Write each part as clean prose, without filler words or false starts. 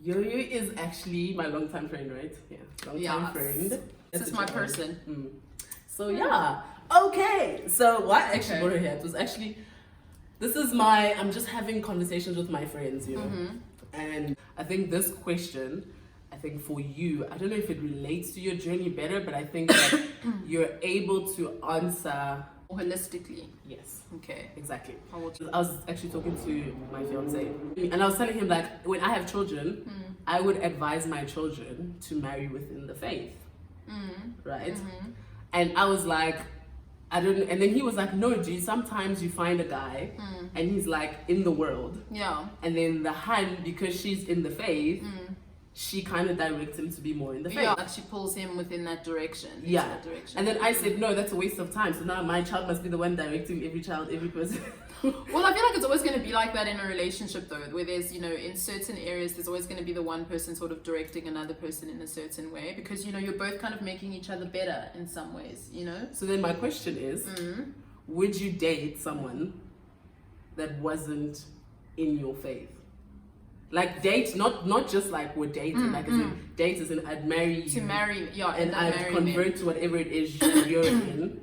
Yo-Yo is actually my longtime friend, right? Yeah, longtime friend. This is my person. So yeah, okay. So what I actually brought her here was actually, I'm just having conversations with my friends, you know, and I think this question, I think for you, I don't know if it relates to your journey better, but I think that you're able to answer holistically. Yes. Okay. Exactly. I was actually talking to my fiance, and I was telling him, like, when I have children, I would advise my children to marry within the faith, right? And I was like, I don't, and then he was like, no, G, sometimes you find a guy and he's like in the world. Yeah. And then the Han, because she's in the faith, she kind of directs him to be more in the faith. Yeah, like she pulls him within that direction. Yeah. That direction. And then I said, no, that's a waste of time. So now my child must be the one directing every person. Well, I feel like it's always going to be like that in a relationship, though, where there's, you know, in certain areas, there's always going to be the one person sort of directing another person in a certain way, because, you know, you're both kind of making each other better in some ways, you know? So then my question is, would you date someone that wasn't in your faith? Like date, not just like we're dating, like as in date as in I'd marry you. To marry, yeah. And I'd convert to whatever it is you're in.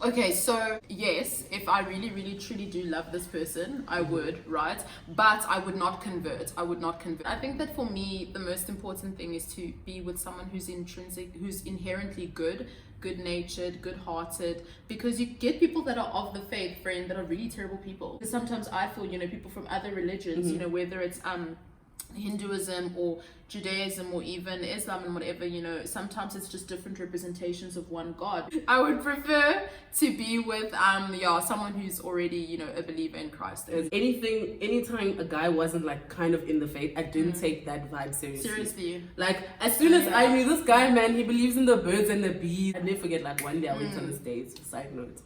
Okay, so yes, if I really, really, truly do love this person, I would, right? But I would not convert. I think that for me, the most important thing is to be with someone who's inherently good-natured, good-hearted, because you get people that are of the faith, friend, that are really terrible people. Sometimes I feel, you know, people from other religions, you know, whether it's Hinduism or Judaism or even Islam and whatever, you know, sometimes it's just different representations of one God. I would prefer to be with someone who's already, you know, a believer in Christ. Anytime a guy wasn't like kind of in the faith, I didn't take that vibe seriously. Like as soon as I knew this guy, man, he believes in the birds and the bees. I'd never forget, like one day I went on this date, side note.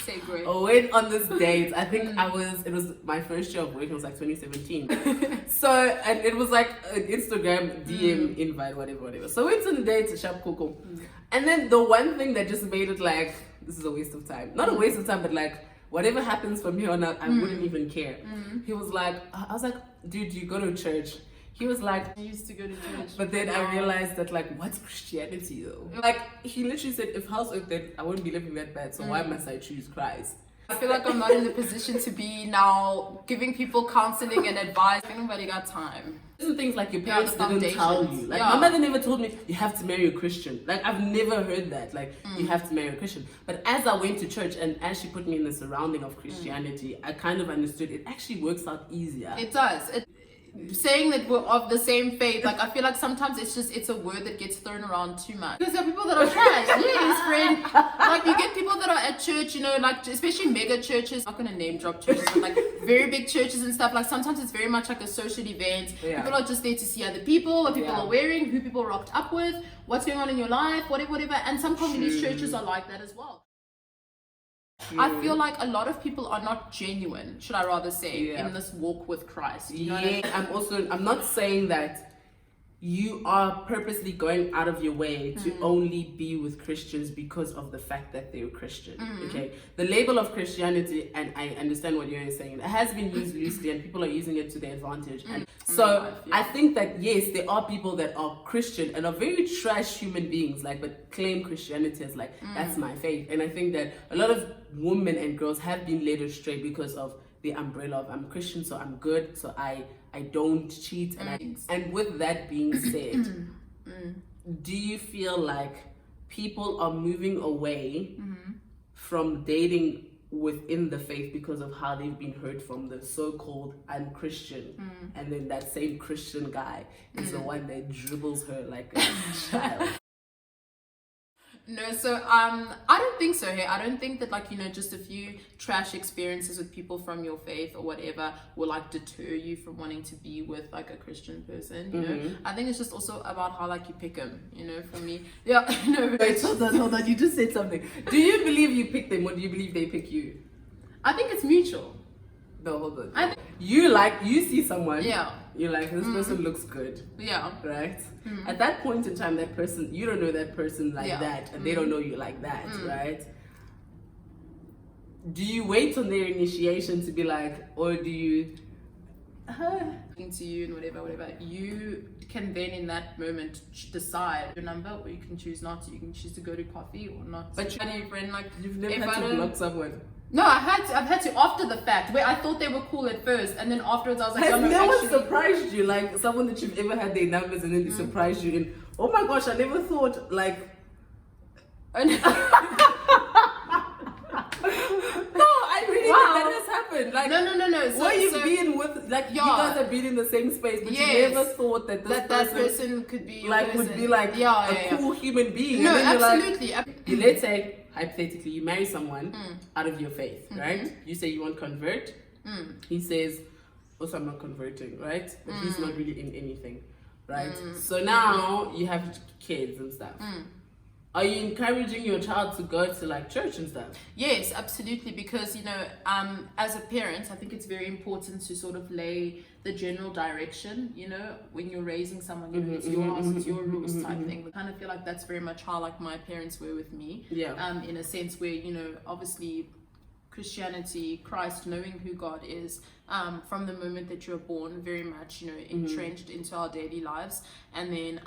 Say great. I went on this date. I think it was my first year of work, it was like 2017. So, and it was like an Instagram DM invite, whatever. So we went on the date to Shop Coco. And then the one thing that just made it like, this is a waste of time. Not a waste of time, but like, whatever happens from here on out, I wouldn't even care. He was like, I was like, dude, you go to church? He was like, I used to go to church. But then I realized that, like, what's Christianity though? Like, he literally said, if hell's earth, then I wouldn't be living that bad, so why must I choose Christ? I feel like I'm not in the position to be now giving people counseling and advice. I think nobody got time. Certain things like your parents didn't tell you. Like my mother never told me you have to marry a Christian. Like I've never heard that. Like you have to marry a Christian. But as I went to church and as she put me in the surrounding of Christianity, I kind of understood it actually works out easier. It does. Saying that we're of the same faith, like I feel like sometimes it's a word that gets thrown around too much. Because there are people that are trash. Yes, friend. Like you get people that are at church, you know, like especially mega churches. I'm not gonna name drop churches, but like very big churches and stuff. Like sometimes it's very much like a social event. People are just there to see other people, what people are wearing, who people rocked up with, what's going on in your life, whatever. And some communist churches are like that as well. I feel like a lot of people are not genuine, should I rather say, in this walk with Christ. You know what I mean? I'm not saying that you are purposely going out of your way to only be with Christians because of the fact that they're Christian. Okay, the label of Christianity, and I understand what you're saying, it has been used loosely and people are using it to their advantage. And so I think that yes, there are people that are Christian and are very trash human beings, like, but claim Christianity as like that's my faith. And I think that a lot of women and girls have been led astray because of the umbrella of I'm Christian, so I'm good, so I don't cheat. And with that being said, do you feel like people are moving away from dating within the faith because of how they've been hurt from the so-called I'm Christian, and then that same Christian guy is the one that dribbles her like a child? No, so I don't think so. Hey, I don't think that, like, you know, just a few trash experiences with people from your faith or whatever will like deter you from wanting to be with like a Christian person. You know, I think it's just also about how like you pick them. You know, for me, no. Wait, hold on. You just said something. Do you believe you pick them, or do you believe they pick you? I think it's mutual. No, hold on. You see someone. Yeah. You're like, this person looks good. Yeah. Right? At that point in time, that person, you don't know that person like that, and they don't know you like that, right? Do you wait on their initiation to be like, or do you to you and whatever, you can then in that moment decide your number, or you can choose not to. You can choose to go to coffee or not. But your friend, like, you've never had to block someone. No, I've had to after the fact, where I thought they were cool at first, and then afterwards I was like, has no one actually surprised you, like someone that you've ever had their numbers and then they surprised you in, oh my gosh, I never thought, like that has happened. Like, no. So you've been with, like, you guys have been in the same space, but you never thought that that person could be like would be like a cool human being. No, and then absolutely. Let's say hypothetically you marry someone out of your faith, right? You say you won't convert. He says, also I'm not converting, right? But he's not really in anything, right? So now you have kids and stuff. Are you encouraging your child to go to like church and stuff? Yes, absolutely. Because, you know, as a parent, I think it's very important to sort of lay the general direction, you know, when you're raising someone, you know, it's your house, it's your rules type thing. I kind of feel like that's very much how like my parents were with me. Yeah. In a sense where, you know, obviously Christianity, Christ, knowing who God is, from the moment that you're born, very much, you know, entrenched into our daily lives, and then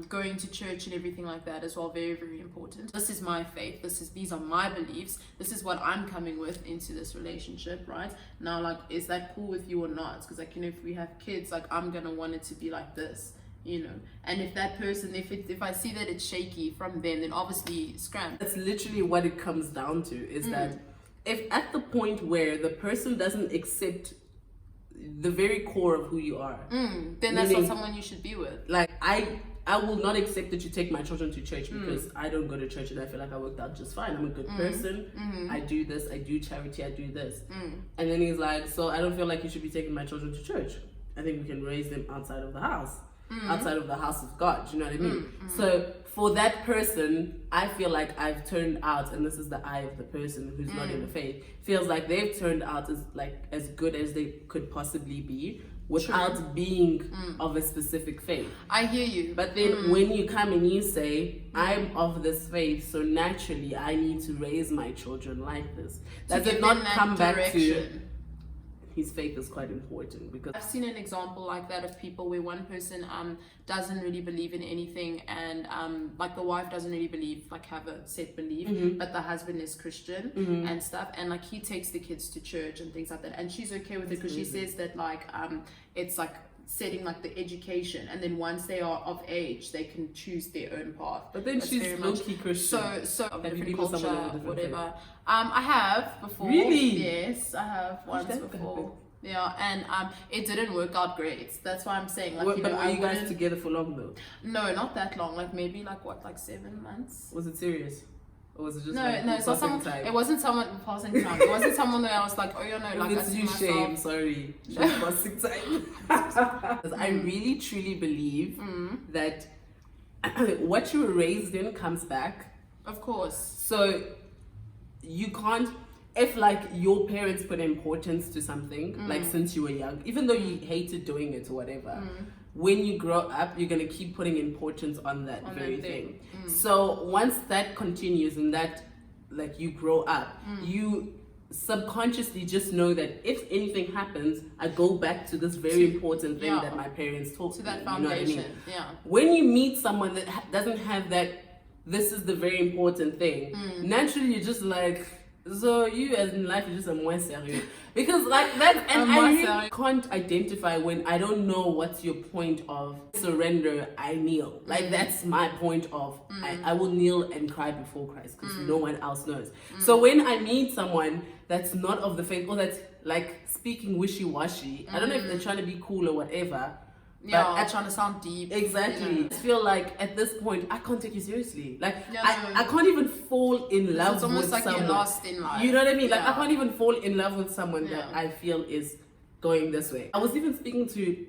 going to church and everything like that as well, very, very important. This is my faith, these are my beliefs, this is what I'm coming with into this relationship, right? Now, like, is that cool with you or not? Because, like, you know, if we have kids, like, I'm gonna want it to be like this, you know, and if that person, if I see that it's shaky from then obviously scram. That's literally what it comes down to, is that if at the point where the person doesn't accept the very core of who you are, then that's not someone you should be with. Like, I will not accept that you take my children to church because I don't go to church and I feel like I worked out just fine. I'm a good person. I do this, I do charity, I do this. And then he's like, so I don't feel like you should be taking my children to church. I think we can raise them outside of the house. Outside of the house of God, you know what I mean? So for that person, I feel like I've turned out, and this is the eye of the person who's not in the faith, feels like they've turned out as good as they could possibly be without being of a specific faith. I hear you. But then when you come and you say, I'm of this faith, so naturally I need to raise my children like this. Does it not come back to his faith is quite important? Because I've seen an example like that of people where one person doesn't really believe in anything, and like the wife doesn't really believe, like have a set belief, but the husband is Christian and stuff, and like he takes the kids to church and things like that, and she's okay with it because she says that like it's like setting like the education, and then once they are of age they can choose their own path. But then she's low-key Christian. So of have different you been with culture, someone of a different whatever. faith? I have before. Really? Yes, I have once before. Yeah, and it didn't work out great. That's why I'm saying, like, you know, but were you guys together for long though? No, not that long. Like maybe like 7 months. Was it serious? Or was it just no, it's not someone. time? It wasn't someone passing time. It wasn't someone that I was like, oh, you know, like, it's I see you, myself. shame. Sorry, passing time. Because I really truly believe that what you were raised in comes back. Of course. So you can't. If like your parents put importance to something, like since you were young, even though you hated doing it or whatever, when you grow up, you're gonna keep putting importance on that very thing. So once that continues and that, like, you grow up, you subconsciously just know that if anything happens, I go back to this very important thing that my parents taught me. To that foundation, you know what I mean? When you meet someone that doesn't have that, this is the very important thing, naturally you're just like, so you as in life is just a more serious, because like that, and I really can't identify when I don't know what's your point of surrender. I kneel, like that's my point of I will kneel and cry before Christ because no one else knows. So when I meet someone that's not of the faith, or that's like speaking wishy-washy, I don't know if they're trying to be cool or whatever. Yeah, trying to sound deep. Exactly. You know. I feel like at this point I can't take you seriously. Like I can't even fall in love with someone. It's almost like you're lost in life. You know what I mean? Like I can't even fall in love with someone that I feel is going this way. I was even speaking to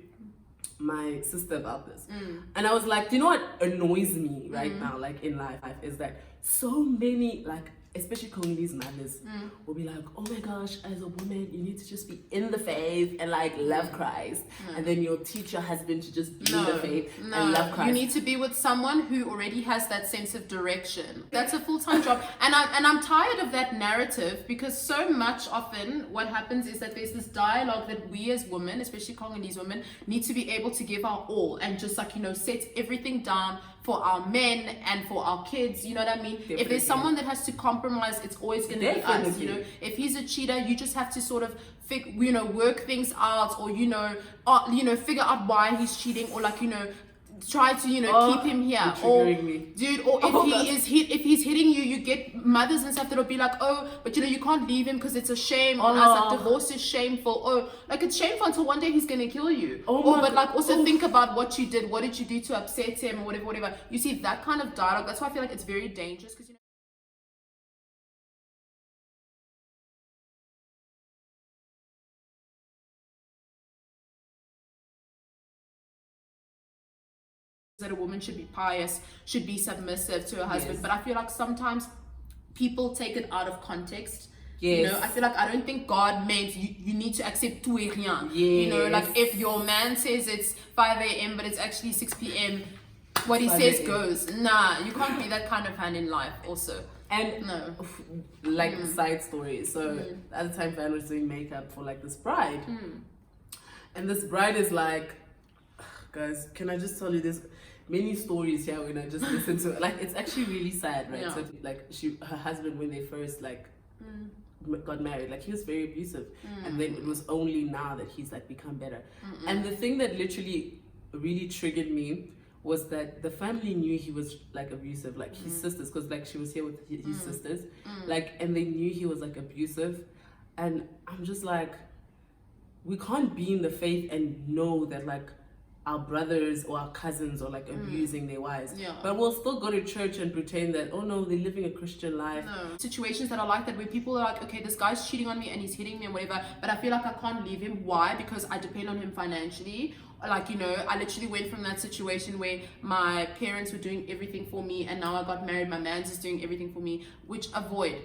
my sister about this, and I was like, you know what annoys me right now, like in life, is that so many like especially Congolese mothers, will be like, oh my gosh, as a woman, you need to just be in the faith and like love Christ. And then you'll teach your husband to just be in the faith and love Christ. You need to be with someone who already has that sense of direction. That's a full-time job. And I'm tired of that narrative, because so much often what happens is that there's this dialogue that we as women, especially Congolese women, need to be able to give our all and just like, set everything down for our men and for our kids, you know what I mean? Definitely. If there's someone that has to compromise, it's always going to be us, If he's a cheater, you just have to sort of work things out, or figure out why he's cheating, or like try to keep him here, or dude, or if he's hitting you, you get mothers and stuff that'll be like, oh, but you can't leave him because it's a shame on us, like divorce is shameful, oh, like it's shameful until one day he's gonna kill you, but like also think about what you did, what did you do to upset him, or whatever. You see that kind of dialogue, that's why I feel like it's very dangerous, because that a woman should be pious, should be submissive to her husband. But I feel like sometimes people take it out of context. I feel like I don't think God meant you need to accept tout et rien. Like if your man says it's 5 a.m. but it's actually 6 p.m., what he says goes. Nah, you can't be that kind of hand in life also. And side story. So at the time Van was doing makeup for like this bride. And this bride is like, guys, can I just tell you this? Many stories here when I just listen to it. Like, it's actually really sad, right? So like her husband, when they first like got married, like he was very abusive, and then it was only now that he's like become better. And the thing that literally really triggered me was that the family knew he was like abusive, like his sisters, because like she was here with his sisters, like, and they knew he was like abusive. And I'm just like, we can't be in the faith and know that like our brothers or our cousins are like abusing their wives, but we'll still go to church and pretend that, oh no, they're living a Christian life. Situations that are like that, where people are like, okay, this guy's cheating on me and he's hitting me and whatever, but I feel like I can't leave him. Why? Because I depend on him financially. Like, I literally went from that situation where my parents were doing everything for me, and now I got married, my man's just doing everything for me, which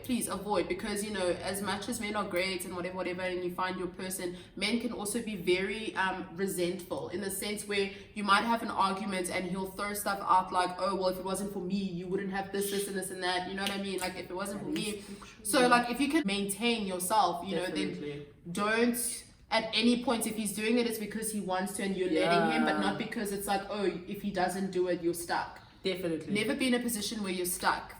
please avoid, because, as much as men are great and whatever, and you find your person, men can also be very resentful, in the sense where you might have an argument and he'll throw stuff out like, oh, well, if it wasn't for me, you wouldn't have this and this and that, you know what I mean? Like, if it wasn't for me. So, like, if you can maintain yourself, then don't... At any point, if he's doing it, it's because he wants to and you're letting him, but not because it's like, oh, if he doesn't do it, you're stuck. Definitely. Never be in a position where you're stuck.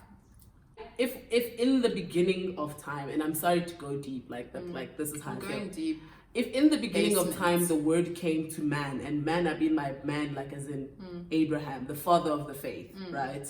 If in the beginning of time, and I'm sorry to go deep like that, like this is how I'm going deep. If in the beginning of time the word came to man, and man, I mean my man, like as in Abraham, the father of the faith, right?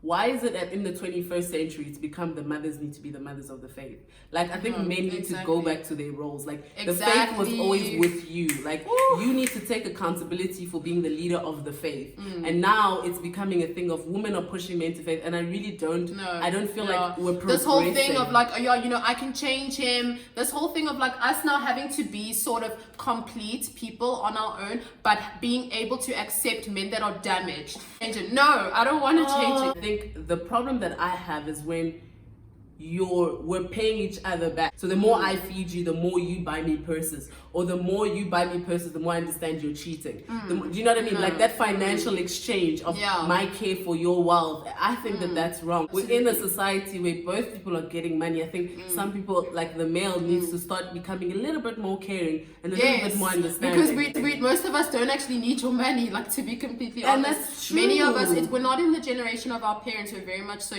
Why is it that in the 21st century it's become the mothers need to be the mothers of the faith? Like, I think men need to go back to their roles. Like, the faith was always with you. Like, you need to take accountability for being the leader of the faith. And now it's becoming a thing of women are pushing men to faith. And I really don't, I don't feel like we're progressing. This whole thing of like, I can change him. This whole thing of like us now having to be sort of complete people on our own, but being able to accept men that are damaged. No, I don't want to change it. I think the problem that I have is when we're paying each other back. So the more I feed you, the more you buy me purses, or the more you buy me purses, the more I understand you're cheating. Do you know what I mean? Like that financial exchange of my care for your wealth. I think that's wrong. We're in a society where both people are getting money. I think some people, like the male, needs to start becoming a little bit more caring and a little bit more understanding. Because most of us don't actually need your money, like, to be completely honest. And that's true. Many of us, we're not in the generation of our parents who are very much so,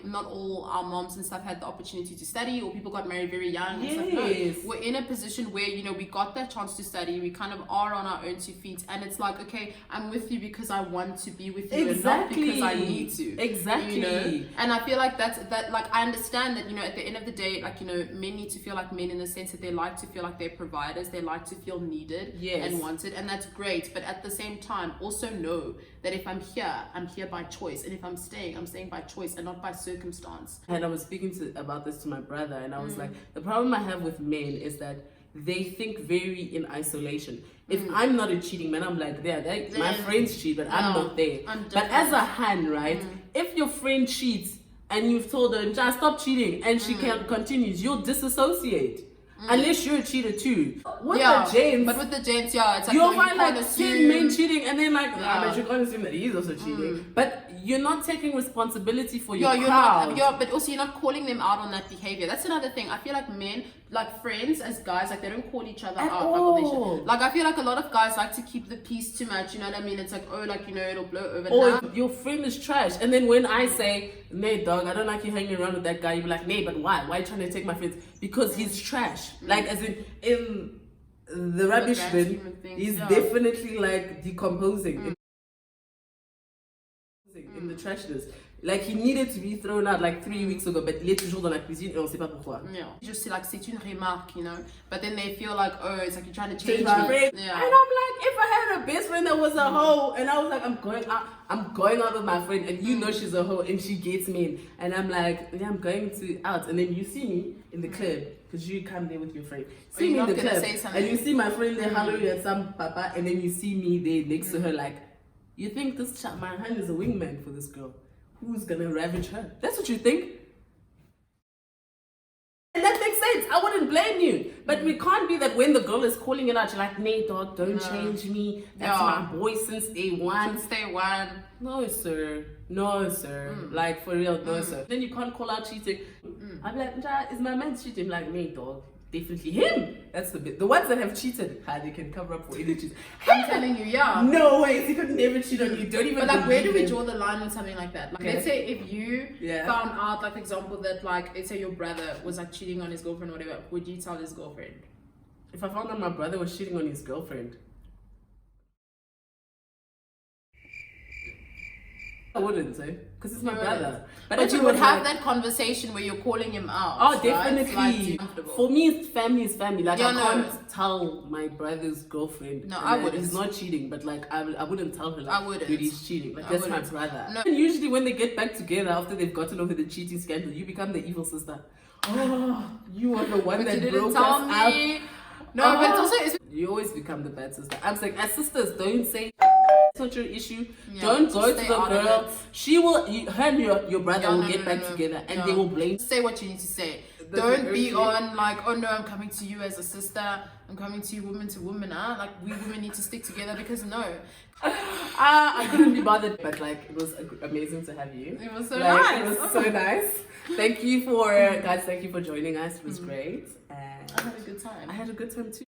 not all our moms and stuff had the opportunity to study, or people got married very young and stuff. No, we're in a position where, we got that chance to study. We kind of are on our own 2 feet, and it's like, okay, I'm with you because I want to be with you, and not because I need to. Exactly. And I feel like that like, I understand that, at the end of the day, like, men need to feel like men, in the sense that they like to feel like they're providers, they like to feel needed and wanted, and that's great. But at the same time, also know that if I'm here by choice, and if I'm staying by choice and not by circumstance. And I was speaking about this to my brother, and I was like, the problem I have with men is that they think very in isolation. If I'm not a cheating man, I'm like, my friends cheat, but I'm not there. But as a hand, right? If your friend cheats, and you've told her, "Ja, stop cheating," and she continues, you'll disassociate. Unless you're a cheater too. With the gents, but with the gents, yeah, it's like you'll no, find you can't like 10 assume. men cheating, and then like, but you can't assume that he's also cheating. But you're not taking responsibility for your crowd. But also you're not calling them out on that behavior. That's another thing. I feel like men, like friends as guys, like they don't call each other out. Like I feel like a lot of guys like to keep the peace too much. You know what I mean? It's like, oh, like, you know, it'll blow over. Or your friend is trash, and then when I say, "Nay, dog, I don't like you hanging around with that guy," you be like, "Nay, but why? Why are you trying to take my friends?" Because he's trash. Like as in the rubbish bin, he's definitely like decomposing. In the trashness, like he needed to be thrown out like 3 weeks ago, but il est toujours dans la cuisine et on sait pas pourquoi. Yeah, just like c'est une remarque, you know, but then they feel like, oh, it's like you're trying to change my friend. Yeah. And I'm like, if I had a best friend that was a hoe, and I was like, I'm going out with my friend, and you know she's a hoe, and she gets me in, and I'm like, yeah, I'm going out, and then you see me in the club because you come there with your friend. See me in the club, and you see my friend there hollering at some papa, and then you see me there next to her like. You think this my hand is a wingman for this girl? Who's gonna ravage her? That's what you think. And that makes sense. I wouldn't blame you. But we can't be that when the girl is calling it out, you're like, "Nay, dog, don't change me. That's my boy since day one." Since day one. No, sir. No, sir. Like, for real, no, sir. Then you can't call out cheating. I'm like, "Ja, is my man cheating?" Like, "Nay, dog. Definitely him." That's the bit. The ones that have cheated, they can cover up for any cheat. I'm telling you, yeah. No way, he could never cheat on you. Don't even. But like, where do we draw the line on something like that? Like, let's say if you Yeah. found out, like, example that, like, let's say your brother was like cheating on his girlfriend or whatever, would you tell his girlfriend? If I found out my brother was cheating on his girlfriend, I wouldn't, because it's my brother. But you would have that conversation where you're calling him out. Oh, definitely. Like, for me, it's family is family. Like, Yeah, I no. can't tell my brother's girlfriend. No, that I wouldn't. He's not cheating, but like, I wouldn't tell her. Like, I wouldn't. Dude, he's cheating. Like, I that's my wouldn't. brother. No. And usually, when they get back together after they've gotten over the cheating scandal, you become the evil sister. Oh, you are the one But that you didn't broke tell us up. me. No, but it's also You always become the bad sister. I'm saying, as sisters, don't say it's not your issue. Yeah, don't go to stay the out of girl. it. She will. Her and your brother will get back no. together, and Yeah. they will blame. Say what you need to say. Does Don't it be hurt you? on like, oh no, I'm coming to you as a sister. I'm coming to you woman to woman. Like, we women need to stick together, because no. I couldn't be bothered, but like, it was amazing to have you. It was so Like, nice. It was so nice. Thank you for guys. Thank you for joining us. It was great. And I had a good time. I had a good time too.